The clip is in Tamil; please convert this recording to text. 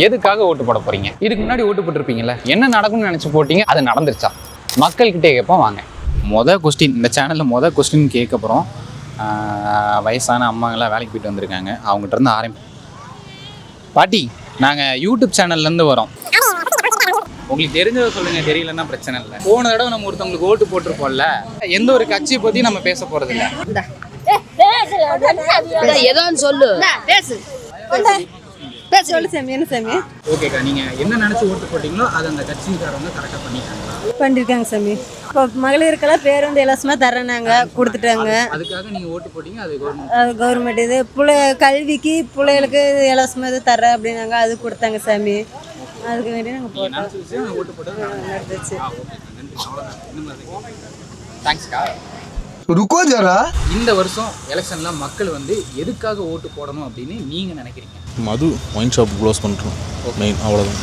எதுக்காக ஓட்டு போட போறீங்க? இதுக்கு முன்னாடி ஓட்டு போட்டிருப்பீங்கல்ல, என்ன நடக்கும்னு நினைச்சு போட்டீங்க, அது நடந்துருச்சா? மக்கள்கிட்டே கேட்போம் வாங்க. கொஸ்டின் இந்த சேனலில் கொஸ்டின் கேட்க போகிறோம். வயசான அம்மாங்களாம் வேலைக்கு போயிட்டு வந்திருக்காங்க, அவங்ககிட்ட இருந்து ஆரம்பி. பாட்டி, நாங்கள் யூடியூப் சேனல்லேருந்து வரோம். உங்களுக்கு தெரிஞ்சதை சொல்லுங்கள், தெரியலன்னா பிரச்சனை இல்லை. போன தடவை நம்ம ஒருத்தவங்களுக்கு ஓட்டு போட்டிருப்போம்ல, எந்த ஒரு கட்சியை பற்றி நம்ம பேச போகிறது இல்லை. ஏதோ சொல்லு, பேசு சொல்லு சாமி. என்ன சாமி? ஓகேக்கா, நீங்கள் என்ன நினச்சி ஓட்டு போட்டிங்களோ அதை அந்த கட்சிக்காரவங்க கரெக்டாக பண்ணிட்டாங்களா? பண்ணிருக்காங்க சாமி. இப்போ மகளிருக்கெல்லாம் பேருந்து இலவசமாக தரேனாங்க, கொடுத்துட்டாங்க. அதுக்காக நீங்கள் ஓட்டு போட்டீங்க, அது கவர்மெண்ட் இது கல்விக்கு பிள்ளைகளுக்கு இலவசமாக இது தரேன் அப்படின்னாங்க, அது கொடுத்தாங்க சாமி. அதுக்கு வேண்டி நாங்கள் போட்டோம். ஓட்டு போட்டது நடந்துச்சு. தேங்க்ஸ்க்கா. ருக்கோ ஜரா. இந்த வருஷம் எலெக்ஷன்ல மக்கள் வந்து எதுக்காக ஓட்டு போடணும் அப்படின்னு நீங்க நினைக்கிறீங்க? மது ஒயின் ஷாப் க்ளோஸ் பண்ணுறோம் மெயின், அவ்வளோதான்.